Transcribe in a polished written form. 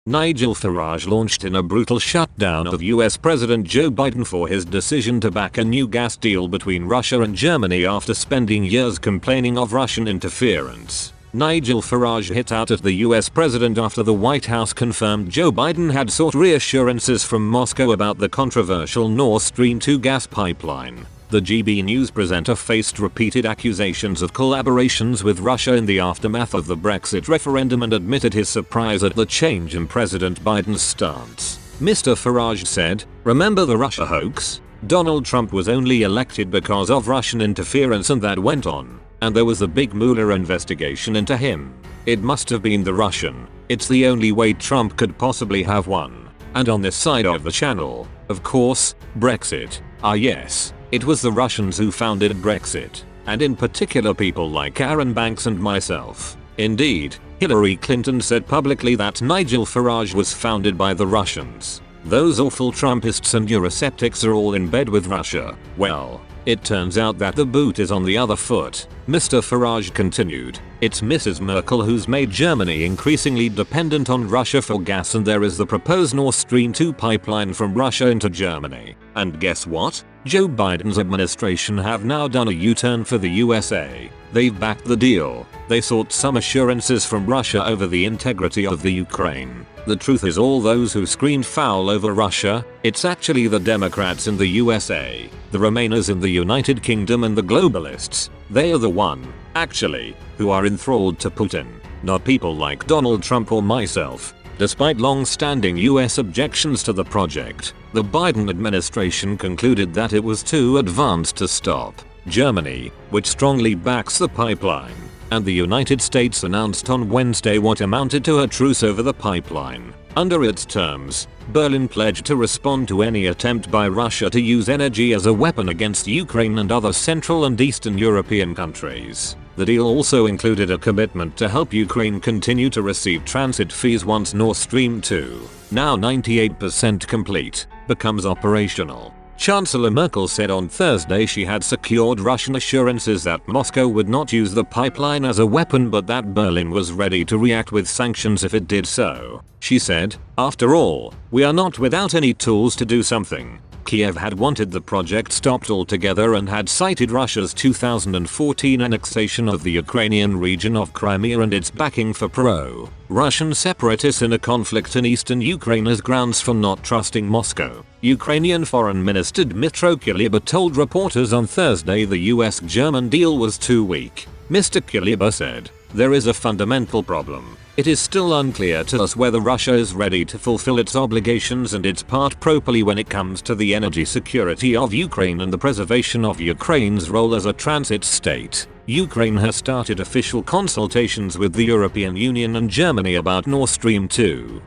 Nigel Farage launched in a brutal shutdown of US President Joe Biden for his decision to back a new gas deal between Russia and Germany after spending years complaining of Russian interference. Nigel Farage hit out at the US president after the White House confirmed Joe Biden had sought reassurances from Moscow about the controversial Nord Stream 2 gas pipeline. The GB News presenter faced repeated accusations of collaborations with Russia in the aftermath of the Brexit referendum and admitted his surprise at the change in President Biden's stance. Mr. Farage said, "Remember the Russia hoax? Donald Trump was only elected because of Russian interference and that went on. And there was a big Mueller investigation into him. It must have been the Russian. It's the only way Trump could possibly have won. And on this side of the channel, of course, Brexit. Ah yes, it was the Russians who founded Brexit. And in particular people like Aaron Banks and myself. Indeed, Hillary Clinton said publicly that Nigel Farage was founded by the Russians. Those awful Trumpists and Eurosceptics are all in bed with Russia. Well, it turns out that the boot is on the other foot." Mr. Farage continued, "It's Mrs. Merkel who's made Germany increasingly dependent on Russia for gas, and there is the proposed Nord Stream 2 pipeline from Russia into Germany. And guess what? Joe Biden's administration have now done a U-turn for the USA. They've backed the deal. They sought some assurances from Russia over the integrity of the Ukraine. The truth is, all those who screamed foul over Russia, it's actually the Democrats in the USA, the Remainers in the United Kingdom and the globalists. They are the one, actually, who are enthralled to Putin, not people like Donald Trump or myself." Despite long-standing US objections to the project, the Biden administration concluded that it was too advanced to stop. Germany, which strongly backs the pipeline, and the United States announced on Wednesday what amounted to a truce over the pipeline. Under its terms, Berlin pledged to respond to any attempt by Russia to use energy as a weapon against Ukraine and other Central and Eastern European countries. The deal also included a commitment to help Ukraine continue to receive transit fees once Nord Stream 2, now 98% complete, becomes operational. Chancellor Merkel said on Thursday she had secured Russian assurances that Moscow would not use the pipeline as a weapon, but that Berlin was ready to react with sanctions if it did so. She said, "After all, we are not without any tools to do something." Kiev had wanted the project stopped altogether and had cited Russia's 2014 annexation of the Ukrainian region of Crimea and its backing for pro-Russian separatists in a conflict in eastern Ukraine as grounds for not trusting Moscow. Ukrainian Foreign Minister Dmytro Kuleba told reporters on Thursday the US-German deal was too weak. Mr. Kuleba said, "There is a fundamental problem. It is still unclear to us whether Russia is ready to fulfill its obligations and its part properly when it comes to the energy security of Ukraine and the preservation of Ukraine's role as a transit state." Ukraine has started official consultations with the European Union and Germany about Nord Stream 2.